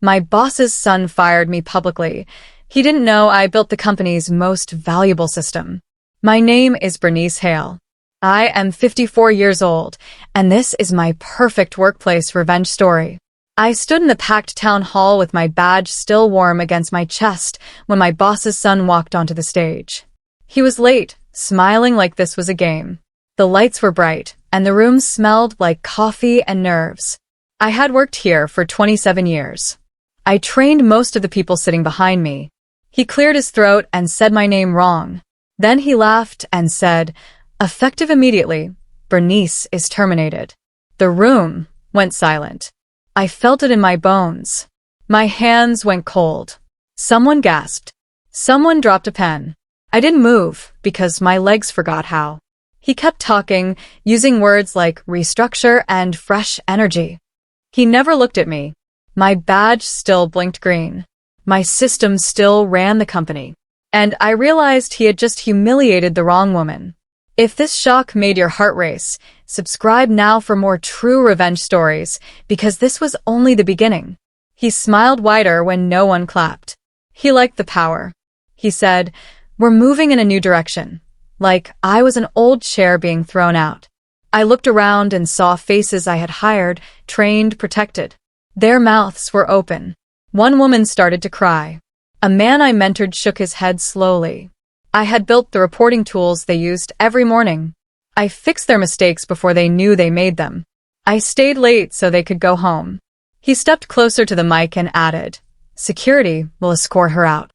My boss's son fired me publicly. He didn't know I built the company's most valuable system. My name is Bernice Hale. I am 54 years old, and this is my perfect workplace revenge story. I stood in the packed town hall with my badge still warm against my chest when my boss's son walked onto the stage. He was late, smiling like this was a game. The lights were bright, and the room smelled like coffee and nerves. I had worked here for 27 years. I trained most of the people sitting behind me. He cleared his throat and said my name wrong. Then he laughed and said, "Effective immediately, Bernice is terminated." The room went silent. I felt it in my bones. My hands went cold. Someone gasped. Someone dropped a pen. I didn't move because my legs forgot how. He kept talking, using words like restructure and fresh energy. He never looked at me. My badge still blinked green. My system still ran the company. And I realized he had just humiliated the wrong woman. If this shock made your heart race, subscribe now for more true revenge stories, because this was only the beginning. He smiled wider when no one clapped. He liked the power. He said, "We're moving in a new direction." Like I was an old chair being thrown out. I looked around and saw faces I had hired, trained, protected. Their mouths were open. One woman started to cry. A man I mentored shook his head slowly. I had built the reporting tools they used every morning. I fixed their mistakes before they knew they made them. I stayed late so they could go home. He stepped closer to the mic and added, "Security will escort her out."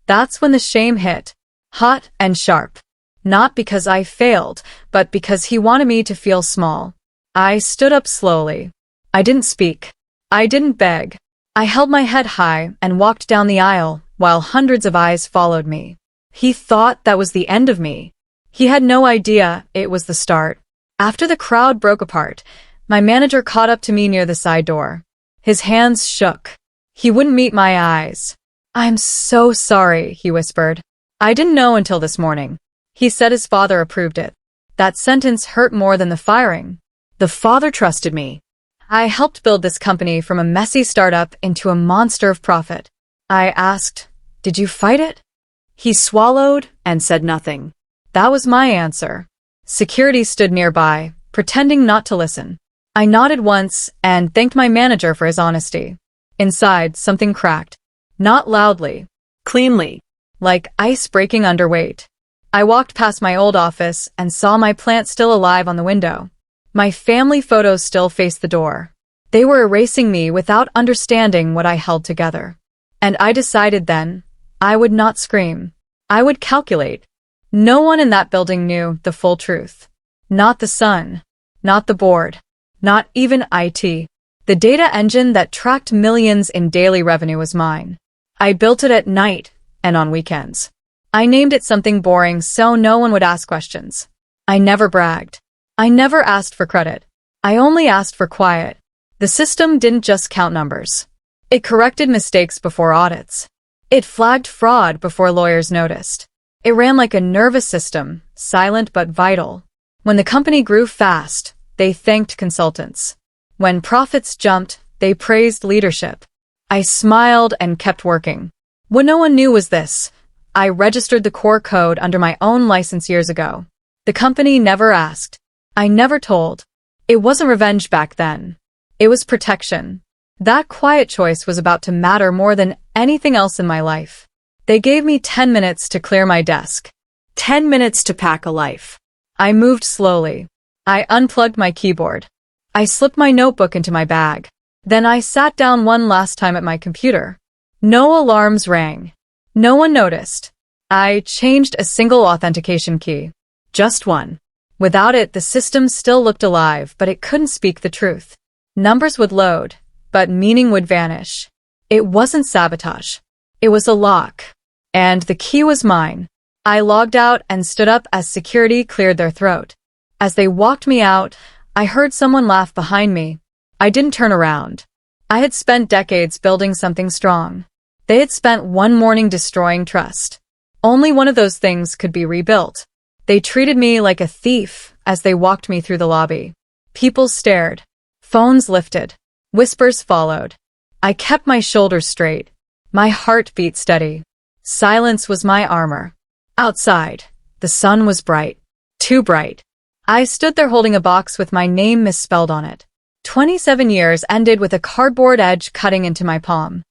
That's when the shame hit, hot and sharp. Not because I failed, but because he wanted me to feel small. I stood up slowly. I didn't speak. I didn't beg. I held my head high and walked down the aisle while hundreds of eyes followed me. He thought that was the end of me. He had no idea it was the start. After the crowd broke apart, my manager caught up to me near the side door. His hands shook. He wouldn't meet my eyes. "I'm so sorry," he whispered. "I didn't know until this morning." He said his father approved it. That sentence hurt more than the firing. The father trusted me. I helped build this company from a messy startup into a monster of profit. I asked, "Did you fight it?" He swallowed and said nothing. That was my answer. Security stood nearby, pretending not to listen. I nodded once and thanked my manager for his honesty. Inside, something cracked. Not loudly. Cleanly. Like ice breaking under weight. I walked past my old office and saw my plant still alive on the window. My family photos still faced the door. They were erasing me without understanding what I held together. And I decided then, I would not scream. I would calculate. No one in that building knew the full truth. Not the sun. Not the board. Not even IT. The data engine that tracked millions in daily revenue was mine. I built it at night and on weekends. I named it something boring so no one would ask questions. I never bragged. I never asked for credit. I only asked for quiet. The system didn't just count numbers. It corrected mistakes before audits. It flagged fraud before lawyers noticed. It ran like a nervous system, silent but vital. When the company grew fast, they thanked consultants. When profits jumped, they praised leadership. I smiled and kept working. What no one knew was this. I registered the core code under my own license years ago. The company never asked. I never told. It wasn't revenge back then. It was protection. That quiet choice was about to matter more than anything else in my life. They gave me 10 minutes to clear my desk. 10 minutes to pack a life. I moved slowly. I unplugged my keyboard. I slipped my notebook into my bag. Then I sat down one last time at my computer. No alarms rang. No one noticed. I changed a single authentication key. Just one. Without it, the system still looked alive, but it couldn't speak the truth. Numbers would load, but meaning would vanish. It wasn't sabotage. It was a lock. And the key was mine. I logged out and stood up as security cleared their throat. As they walked me out, I heard someone laugh behind me. I didn't turn around. I had spent decades building something strong. They had spent one morning destroying trust. Only one of those things could be rebuilt. They treated me like a thief as they walked me through the lobby. People stared. Phones lifted. Whispers followed. I kept my shoulders straight. My heart beat steady. Silence was my armor. Outside, the sun was bright. Too bright. I stood there holding a box with my name misspelled on it. 27 years ended with a cardboard edge cutting into my palm.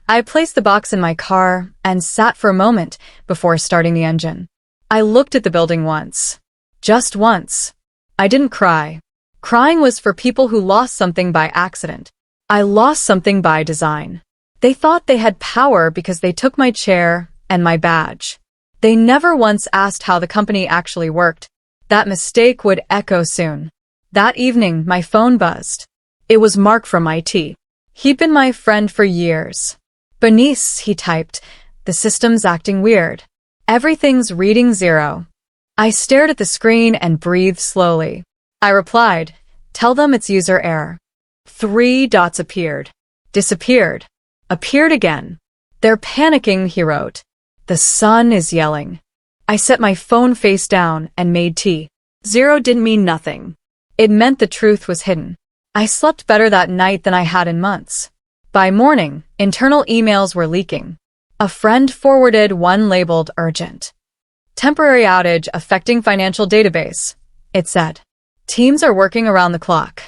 I placed the box in my car and sat for a moment before starting the engine. I looked at the building once. Just once. I didn't cry. Crying was for people who lost something by accident. I lost something by design. They thought they had power because they took my chair and my badge. They never once asked how the company actually worked. That mistake would echo soon. That evening, my phone buzzed. It was Mark from IT. He'd been my friend for years. "Bernice," he typed, "the system's acting weird. Everything's reading 0. I stared at the screen and breathed slowly. I replied, "Tell them it's user error." 3 dots appeared. Disappeared. Appeared again. "They're panicking," he wrote. "The sun is yelling." I set my phone face down and made tea. 0 didn't mean nothing. It meant the truth was hidden. I slept better that night than I had in months. By morning, internal emails were leaking. A friend forwarded one labeled urgent. "Temporary outage affecting financial database," it said. "Teams are working around the clock."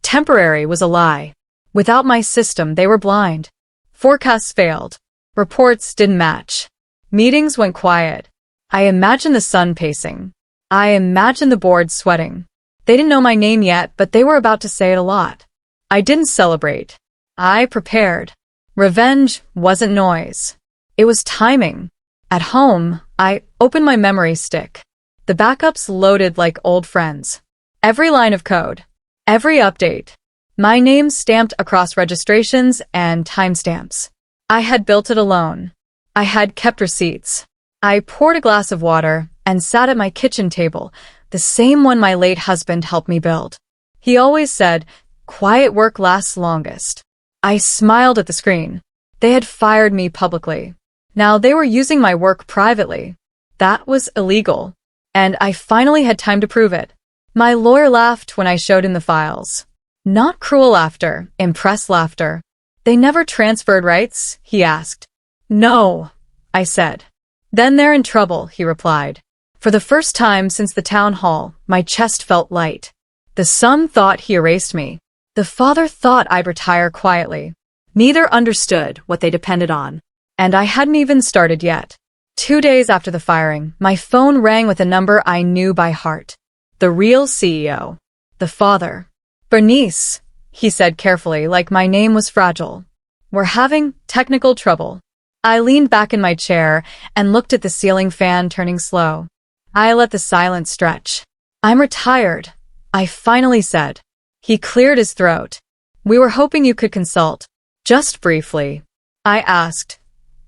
Temporary was a lie. Without my system, they were blind. Forecasts failed. Reports didn't match. Meetings went quiet. I imagined the sun pacing. I imagined the board sweating. They didn't know my name yet, but they were about to say it a lot. I didn't celebrate. I prepared. Revenge wasn't noise. It was timing. At home, I opened my memory stick. The backups loaded like old friends. Every line of code. Every update. My name stamped across registrations and timestamps. I had built it alone. I had kept receipts. I poured a glass of water and sat at my kitchen table, the same one my late husband helped me build. He always said, "Quiet work lasts longest." I smiled at the screen. They had fired me publicly. Now they were using my work privately. That was illegal. And I finally had time to prove it. My lawyer laughed when I showed him the files. Not cruel laughter, impressed laughter. "They never transferred rights?" he asked. "No," I said. "Then they're in trouble," he replied. For the first time since the town hall, my chest felt light. The son thought he erased me. The father thought I'd retire quietly. Neither understood what they depended on. And I hadn't even started yet. 2 days after the firing, my phone rang with a number I knew by heart. The real CEO. The father. "Bernice," he said carefully, like my name was fragile. "We're having technical trouble." I leaned back in my chair and looked at the ceiling fan turning slow. I let the silence stretch. "I'm retired," I finally said. He cleared his throat. "We were hoping you could consult." Just briefly. I asked,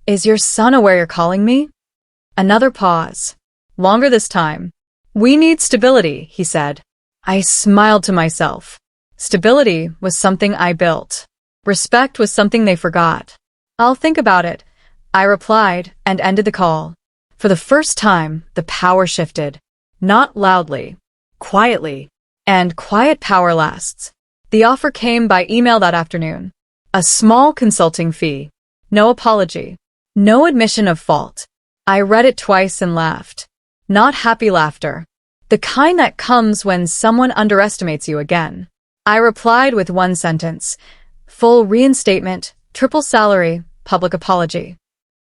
"Is your son aware you're calling me?" Another pause. Longer this time. "We need stability," he said. I smiled to myself. Stability was something I built. Respect was something they forgot. "I'll think about it," I replied and ended the call. For the first time, the power shifted. Not loudly. Quietly. And quiet power lasts. The offer came by email that afternoon. A small consulting fee. No apology. No admission of fault. I read it twice and laughed. Not happy laughter. The kind that comes when someone underestimates you again. I replied with one sentence. Full reinstatement, triple salary, public apology.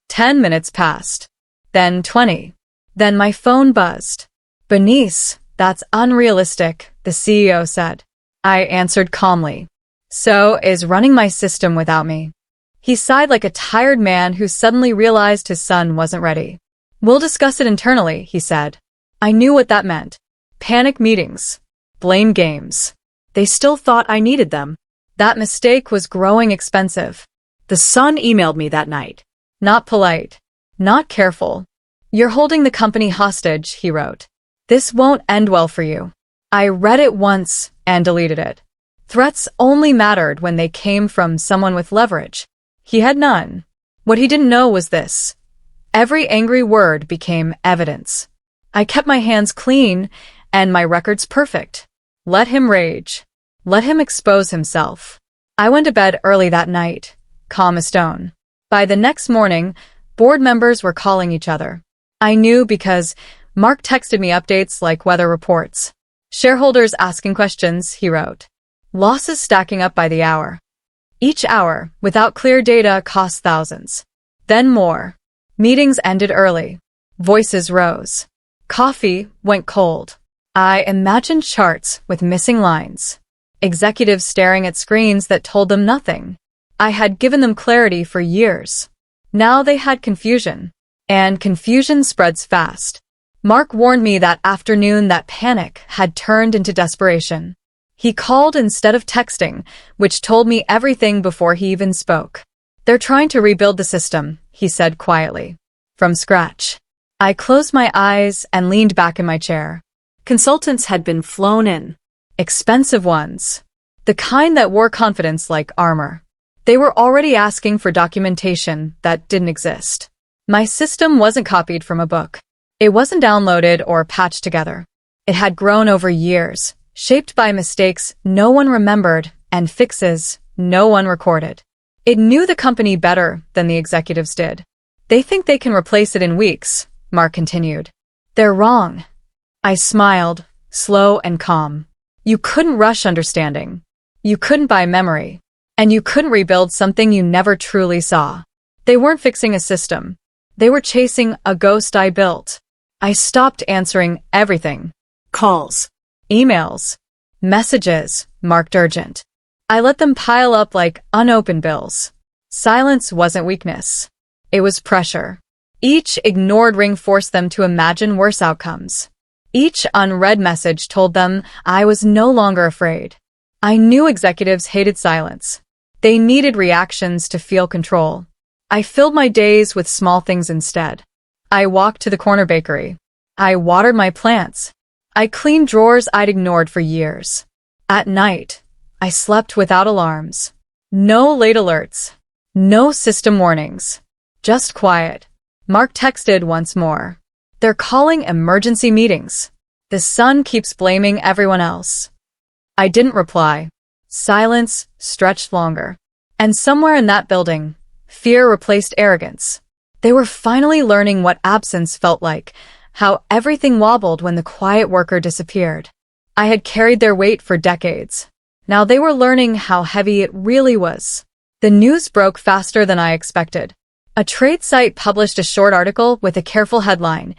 10 minutes passed. Then 20. Then my phone buzzed. "Bernice, that's unrealistic," the CEO said. I answered calmly. "So is running my system without me." He sighed like a tired man who suddenly realized his son wasn't ready. "We'll discuss it internally," he said. I knew what that meant. Panic meetings. Blame games. They still thought I needed them. That mistake was growing expensive. The son emailed me that night. Not polite. Not careful. "You're holding the company hostage," he wrote. "This won't end well for you." I read it once and deleted it. Threats only mattered when they came from someone with leverage. He had none. What he didn't know was this. Every angry word became evidence. I kept my hands clean and my records perfect. Let him rage. Let him expose himself. I went to bed early that night, calm as stone. By the next morning, board members were calling each other. I knew because Mark texted me updates like weather reports. Shareholders asking questions, he wrote. Losses stacking up by the hour. Each hour, without clear data, cost thousands. Then more. Meetings ended early. Voices rose. Coffee went cold. I imagined charts with missing lines. Executives staring at screens that told them nothing. I had given them clarity for years. Now they had confusion. And confusion spreads fast. Mark warned me that afternoon that panic had turned into desperation. He called instead of texting, which told me everything before he even spoke. They're trying to rebuild the system, he said quietly. From scratch. I closed my eyes and leaned back in my chair. Consultants had been flown in. Expensive ones. The kind that wore confidence like armor. They were already asking for documentation that didn't exist. My system wasn't copied from a book. It wasn't downloaded or patched together. It had grown over years, shaped by mistakes no one remembered and fixes no one recorded. It knew the company better than the executives did. They think they can replace it in weeks, Mark continued. They're wrong. I smiled, slow and calm. You couldn't rush understanding. You couldn't buy memory. And you couldn't rebuild something you never truly saw. They weren't fixing a system. They were chasing a ghost I built. I stopped answering everything. Calls, emails, messages, marked urgent. I let them pile up like unopened bills. Silence wasn't weakness. It was pressure. Each ignored ring forced them to imagine worse outcomes. Each unread message told them I was no longer afraid. I knew executives hated silence. They needed reactions to feel control. I filled my days with small things instead. I walked to the corner bakery. I watered my plants. I cleaned drawers I'd ignored for years. At night, I slept without alarms. No late alerts. No system warnings. Just quiet. Mark texted once more. They're calling emergency meetings. The sun keeps blaming everyone else. I didn't reply. Silence stretched longer. And somewhere in that building, fear replaced arrogance. They were finally learning what absence felt like, how everything wobbled when the quiet worker disappeared. I had carried their weight for decades. Now they were learning how heavy it really was. The news broke faster than I expected. A trade site published a short article with a careful headline,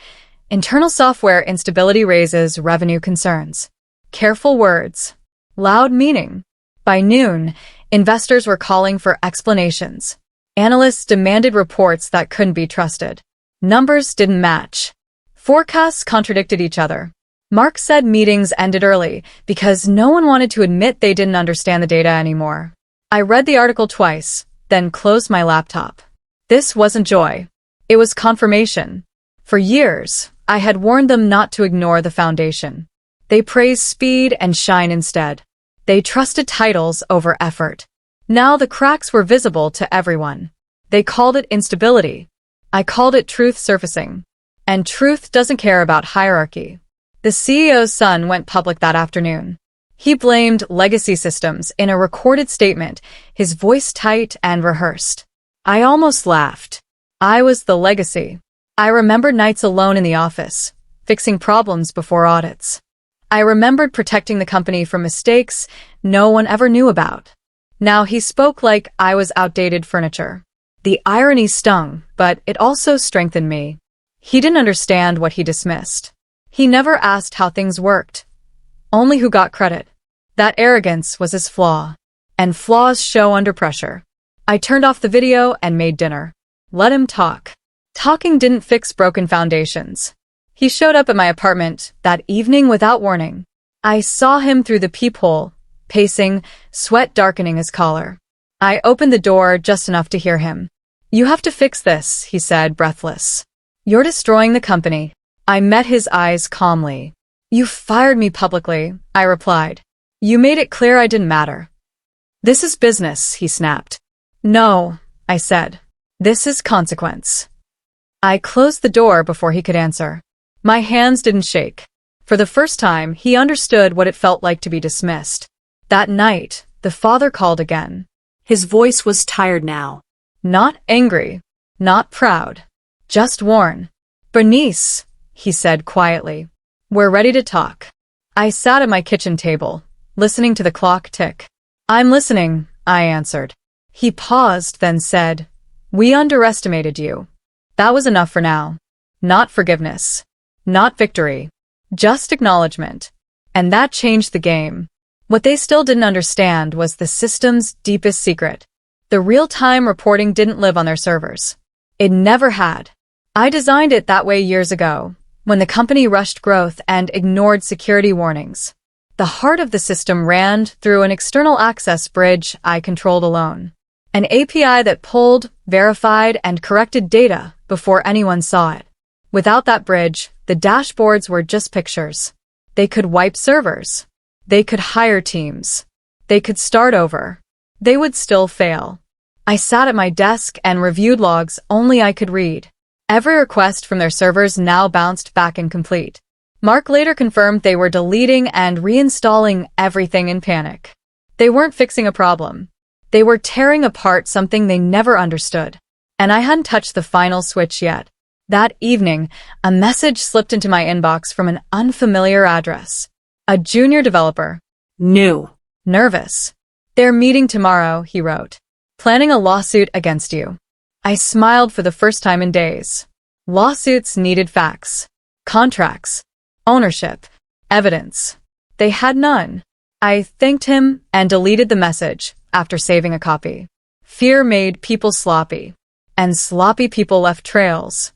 Internal Software Instability Raises Revenue Concerns. Careful words. Loud meaning. By noon, investors were calling for explanations. Analysts demanded reports that couldn't be trusted. Numbers didn't match. Forecasts contradicted each other. Mark said meetings ended early because no one wanted to admit they didn't understand the data anymore. I read the article twice, then closed my laptop. This wasn't joy. It was confirmation. For years, I had warned them not to ignore the foundation. They praised speed and shine instead. They trusted titles over effort. Now the cracks were visible to everyone. They called it instability. I called it truth surfacing. And truth doesn't care about hierarchy. The CEO's son went public that afternoon. He blamed legacy systems in a recorded statement, his voice tight and rehearsed. I almost laughed. I was the legacy. I remembered nights alone in the office, fixing problems before audits. I remembered protecting the company from mistakes no one ever knew about. Now he spoke like I was outdated furniture. The irony stung, but it also strengthened me. He didn't understand what he dismissed. He never asked how things worked. Only who got credit. That arrogance was his flaw. And flaws show under pressure. I turned off the video and made dinner. Let him talk. Talking didn't fix broken foundations. He showed up at my apartment that evening without warning. I saw him through the peephole, pacing, sweat darkening his collar. I opened the door just enough to hear him. You have to fix this, he said, breathless. You're destroying the company. I met his eyes calmly. You fired me publicly, I replied. You made it clear I didn't matter. This is business, he snapped. No, I said. This is consequence. I closed the door before he could answer. My hands didn't shake. For the first time, he understood what it felt like to be dismissed. That night, the father called again. His voice was tired now. Not angry, not proud, just worn. Bernice, he said quietly, we're ready to talk. I sat at my kitchen table, listening to the clock tick. I'm listening, I answered. He paused, then said, we underestimated you. That was enough for now. Not forgiveness. Not victory. Just acknowledgement. And that changed the game. What they still didn't understand was the system's deepest secret. The real-time reporting didn't live on their servers. It never had. I designed it that way years ago, when the company rushed growth and ignored security warnings. The heart of the system ran through an external access bridge I controlled alone. An API that pulled, verified, and corrected data before anyone saw it. Without that bridge, the dashboards were just pictures. They could wipe servers. They could hire teams. They could start over. They would still fail. I sat at my desk and reviewed logs only I could read. Every request from their servers now bounced back incomplete. Mark later confirmed they were deleting and reinstalling everything in panic. They weren't fixing a problem. They were tearing apart something they never understood. And I hadn't touched the final switch yet. That evening, a message slipped into my inbox from an unfamiliar address. A junior developer. New. Nervous. They're meeting tomorrow, he wrote. Planning a lawsuit against you. I smiled for the first time in days. Lawsuits needed facts. Contracts. Ownership. Evidence. They had none. I thanked him and deleted the message after saving a copy. Fear made people sloppy. And sloppy people left trails.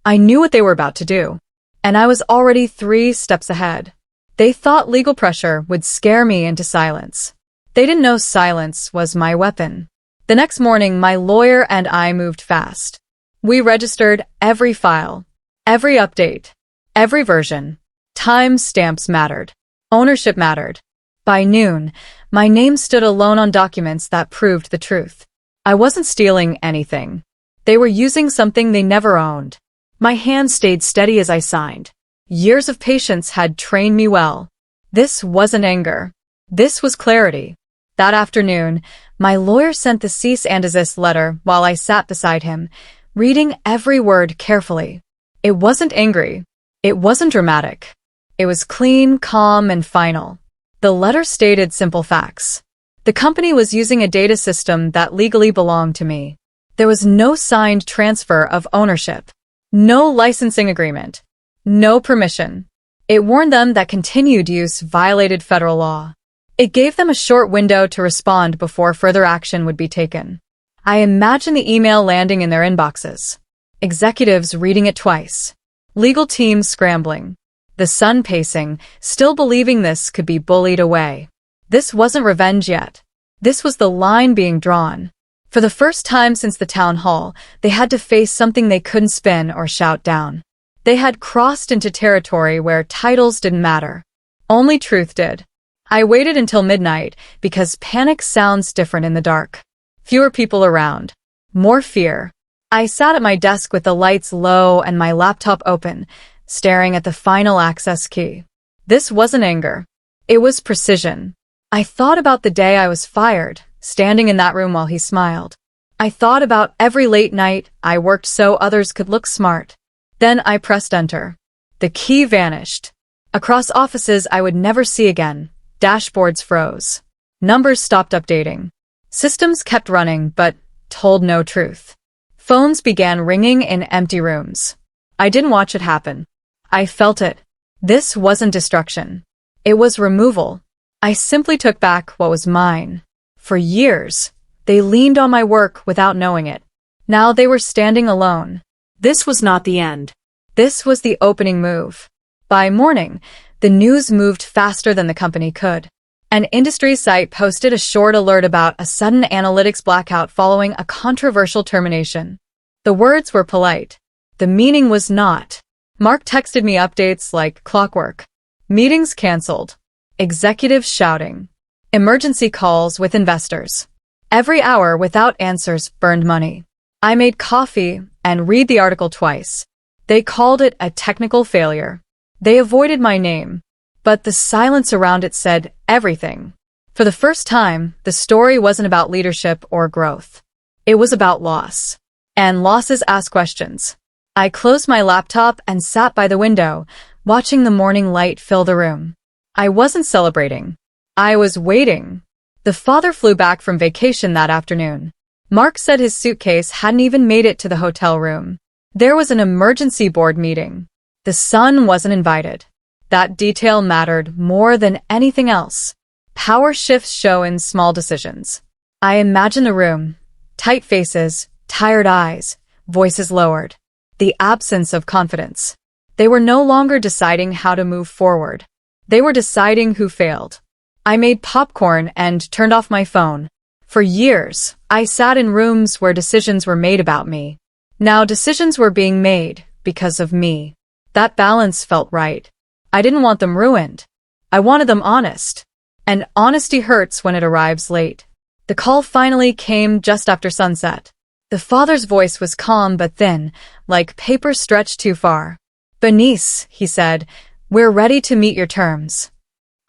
I knew what they were about to do. And I was already 3 steps ahead. They thought legal pressure would scare me into silence. They didn't know silence was my weapon. The next morning, my lawyer and I moved fast. We registered every file, every update, every version. Time stamps mattered. Ownership mattered. By noon, my name stood alone on documents that proved the truth. I wasn't stealing anything. They were using something they never owned. My hand stayed steady as I signed. Years of patience had trained me well. This wasn't anger. This was clarity. That afternoon, my lawyer sent the cease and desist letter while I sat beside him, reading every word carefully. It wasn't angry. It wasn't dramatic. It was clean, calm, and final. The letter stated simple facts. The company was using a data system that legally belonged to me. There was no signed transfer of ownership. No licensing agreement. No permission. It warned them that continued use violated federal law. It gave them a short window to respond before further action would be taken. I imagined the email landing in their inboxes. Executives reading it twice. Legal teams scrambling. The sun pacing, still believing this could be bullied away. This wasn't revenge yet. This was the line being drawn. For the first time since the town hall, they had to face something they couldn't spin or shout down. They had crossed into territory where titles didn't matter. Only truth did. I waited until midnight because panic sounds different in the dark. Fewer people around. More fear. I sat at my desk with the lights low and my laptop open, staring at the final access key. This wasn't anger. It was precision. I thought about the day I was fired, standing in that room while he smiled. I thought about every late night I worked so others could look smart. Then I pressed enter. The key vanished. Across offices I would never see again, dashboards froze. Numbers stopped updating. Systems kept running, but told no truth. Phones began ringing in empty rooms. I didn't watch it happen. I felt it. This wasn't destruction. It was removal. I simply took back what was mine. For years, they leaned on my work without knowing it. Now they were standing alone. This was not the end. This was the opening move. By morning, the news moved faster than the company could. An industry site posted a short alert about a sudden analytics blackout following a controversial termination. The words were polite. The meaning was not. Mark texted me updates like clockwork. Meetings canceled. Executives shouting. Emergency calls with investors. Every hour without answers burned money. I made coffee and read the article twice. They called it a technical failure. They avoided my name. But the silence around it said everything. For the first time, the story wasn't about leadership or growth. It was about loss. And losses ask questions. I closed my laptop and sat by the window, watching the morning light fill the room. I wasn't celebrating. I was waiting. The father flew back from vacation that afternoon. Mark said his suitcase hadn't even made it to the hotel room. There was an emergency board meeting. The son wasn't invited. That detail mattered more than anything else. Power shifts show in small decisions. I imagine the room. Tight faces, tired eyes, voices lowered. The absence of confidence. They were no longer deciding how to move forward. They were deciding who failed. I made popcorn and turned off my phone. For years, I sat in rooms where decisions were made about me. Now decisions were being made because of me. That balance felt right. I didn't want them ruined. I wanted them honest. And honesty hurts when it arrives late. The call finally came just after sunset. The father's voice was calm but thin, like paper stretched too far. "Bernice," he said, "we're ready to meet your terms."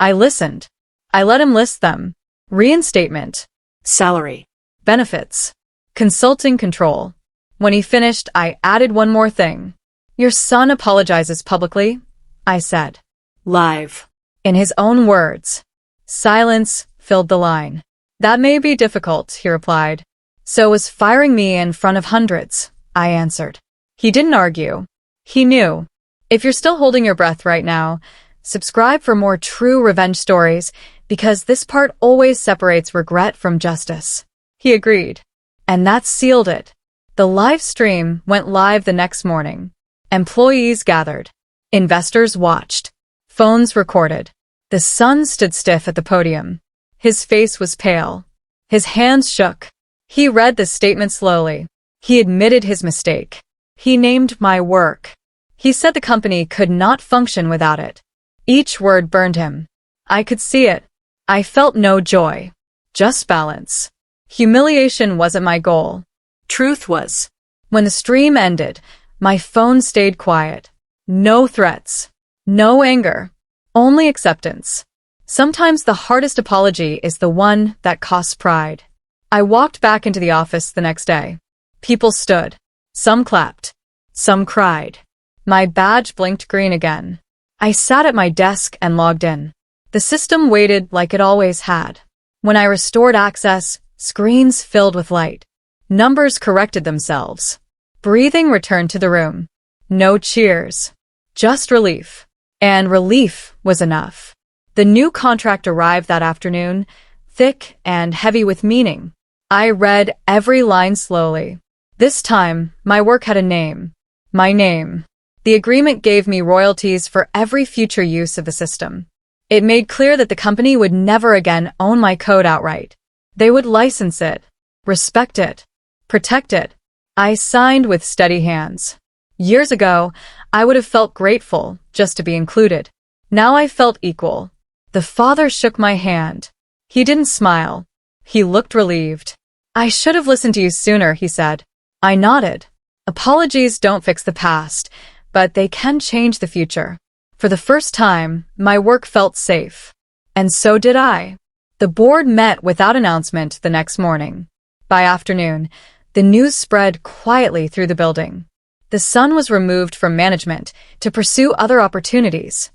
I listened. I let him list them. Reinstatement. Salary. Benefits. Consulting control. When he finished, I added one more thing. "Your son apologizes publicly," I said. Live. In his own words. Silence filled the line. "That may be difficult," he replied. "So was firing me in front of hundreds," I answered. He didn't argue. He knew. If you're still holding your breath right now, subscribe for more true revenge stories, because this part always separates regret from justice. He agreed. And that sealed it. The live stream went live the next morning. Employees gathered. Investors watched. Phones recorded. The son stood stiff at the podium. His face was pale. His hands shook. He read the statement slowly. He admitted his mistake. He named my work. He said the company could not function without it. Each word burned him. I could see it. I felt no joy. Just balance. Humiliation wasn't my goal. Truth was. When the stream ended, my phone stayed quiet. No threats. No anger. Only acceptance. Sometimes the hardest apology is the one that costs pride. I walked back into the office the next day. People stood. Some clapped. Some cried. My badge blinked green again. I sat at my desk and logged in. The system waited like it always had. When I restored access, screens filled with light. Numbers corrected themselves. Breathing returned to the room. No cheers. Just relief. And relief was enough. The new contract arrived that afternoon, thick and heavy with meaning. I read every line slowly. This time, my work had a name. My name. The agreement gave me royalties for every future use of the system. It made clear that the company would never again own my code outright. They would license it, respect it, protect it. I signed with steady hands. Years ago, I would have felt grateful just to be included. Now I felt equal. The father shook my hand. He didn't smile. He looked relieved. "I should have listened to you sooner," he said. I nodded. Apologies don't fix the past, but they can change the future. For the first time, my work felt safe. And so did I. The board met without announcement the next morning. By afternoon, the news spread quietly through the building. The son was removed from management to pursue other opportunities.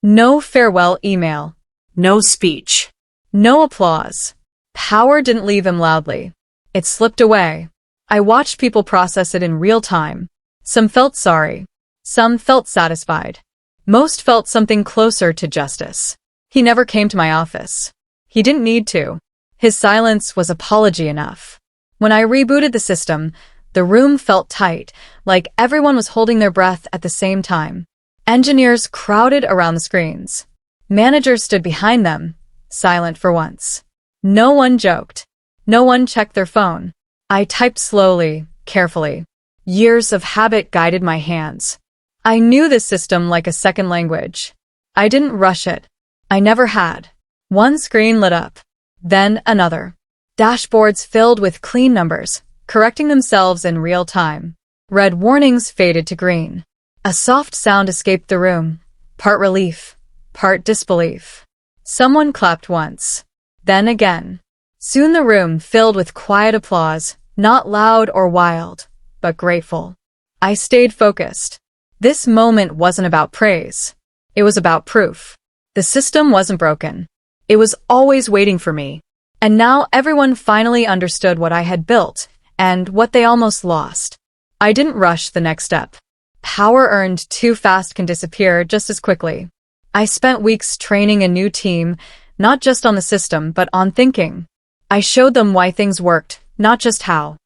No farewell email. No speech. No applause. Power didn't leave him loudly. It slipped away. I watched people process it in real time. Some felt sorry. Some felt satisfied. Most felt something closer to justice. He never came to my office. He didn't need to. His silence was apology enough. When I rebooted the system, the room felt tight, like everyone was holding their breath at the same time. Engineers crowded around the screens. Managers stood behind them, silent for once. No one joked. No one checked their phone. I typed slowly, carefully. Years of habit guided my hands. I knew this system like a second language. I didn't rush it. I never had. One screen lit up. Then another. Dashboards filled with clean numbers, correcting themselves in real time. Red warnings faded to green. A soft sound escaped the room. Part relief, part disbelief. Someone clapped once. Then again. Soon the room filled with quiet applause, not loud or wild, but grateful. I stayed focused. This moment wasn't about praise. It was about proof. The system wasn't broken. It was always waiting for me. And now everyone finally understood what I had built and what they almost lost. I didn't rush the next step. Power earned too fast can disappear just as quickly. I spent weeks training a new team, not just on the system, but on thinking. I showed them why things worked, not just how.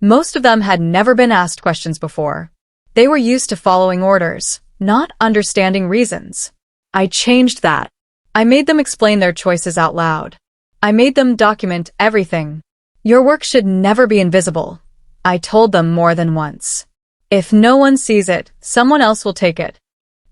Most of them had never been asked questions before. They were used to following orders, not understanding reasons. I changed that. I made them explain their choices out loud. I made them document everything. Your work should never be invisible. I told them more than once. If no one sees it, someone else will take it.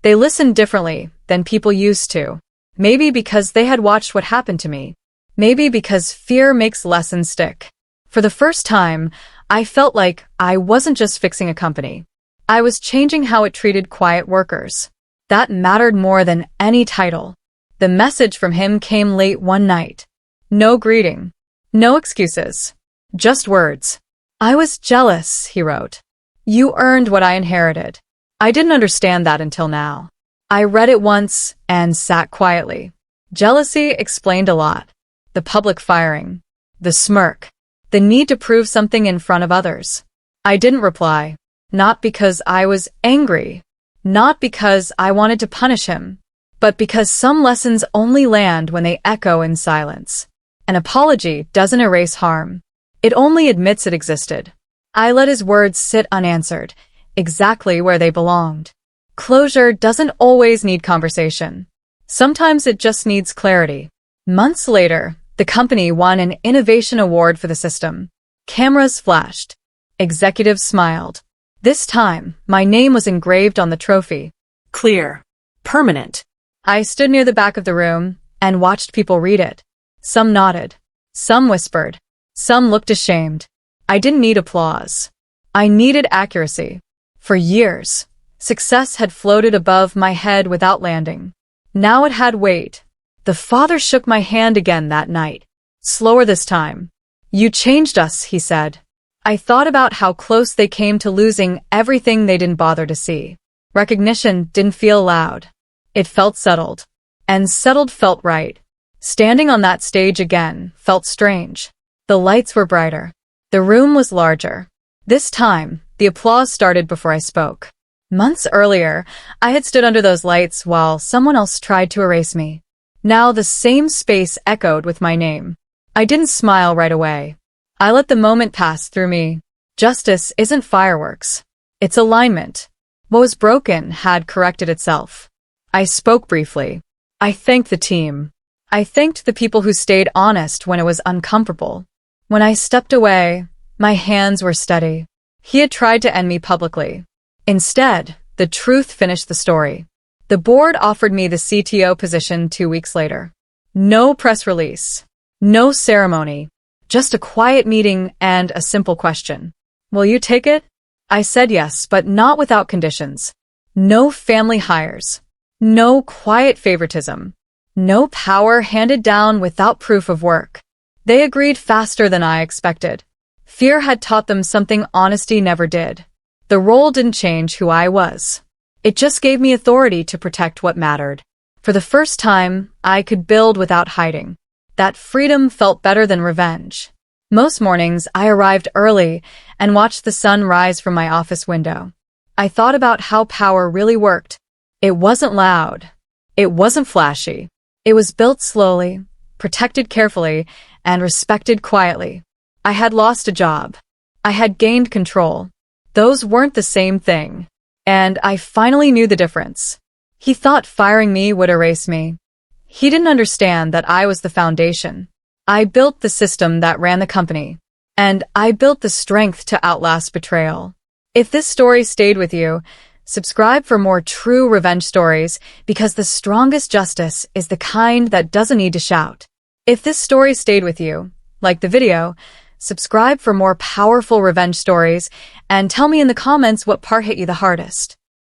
They listened differently than people used to. Maybe because they had watched what happened to me. Maybe because fear makes lessons stick. For the first time, I felt like I wasn't just fixing a company. I was changing how it treated quiet workers. That mattered more than any title. The message from him came late one night. No greeting. No excuses. Just words. I was jealous, he wrote. You earned what I inherited. I didn't understand that until now. I read it once and sat quietly. Jealousy explained a lot. The public firing. The smirk. The need to prove something in front of others. I didn't reply. Not because I was angry. Not because I wanted to punish him. But because some lessons only land when they echo in silence. An apology doesn't erase harm. It only admits it existed. I let his words sit unanswered, exactly where they belonged. Closure doesn't always need conversation. Sometimes it just needs clarity. Months later, the company won an innovation award for the system. Cameras flashed. Executives smiled. This time, my name was engraved on the trophy. Clear. Permanent. I stood near the back of the room and watched people read it. Some nodded. Some whispered. Some looked ashamed. I didn't need applause. I needed accuracy. For years, success had floated above my head without landing. Now it had weight. The father shook my hand again that night. Slower this time. You changed us, he said. I thought about how close they came to losing everything they didn't bother to see. Recognition didn't feel loud. It felt settled. And settled felt right. Standing on that stage again felt strange. The lights were brighter. The room was larger. This time, the applause started before I spoke. Months earlier, I had stood under those lights while someone else tried to erase me. Now the same space echoed with my name. I didn't smile right away. I let the moment pass through me. Justice isn't fireworks. It's alignment. What was broken had corrected itself. I spoke briefly. I thanked the team. I thanked the people who stayed honest when it was uncomfortable. When I stepped away, my hands were steady. He had tried to end me publicly. Instead, the truth finished the story. The board offered me the CTO position 2 weeks later. No press release. No ceremony. Just a quiet meeting and a simple question. Will you take it? I said yes, but not without conditions. No family hires. No quiet favoritism. No power handed down without proof of work. They agreed faster than I expected. Fear had taught them something honesty never did. The role didn't change who I was. It just gave me authority to protect what mattered. For the first time, I could build without hiding. That freedom felt better than revenge. Most mornings, I arrived early and watched the sun rise from my office window. I thought about how power really worked. It wasn't loud. It wasn't flashy. It was built slowly, protected carefully, and respected quietly. I had lost a job. I had gained control. Those weren't the same thing. And I finally knew the difference. He thought firing me would erase me. He didn't understand that I was the foundation. I built the system that ran the company. And I built the strength to outlast betrayal. If this story stayed with you, subscribe for more true revenge stories, because the strongest justice is the kind that doesn't need to shout. If this story stayed with you, like the video, subscribe for more powerful revenge stories, and tell me in the comments what part hit you the hardest.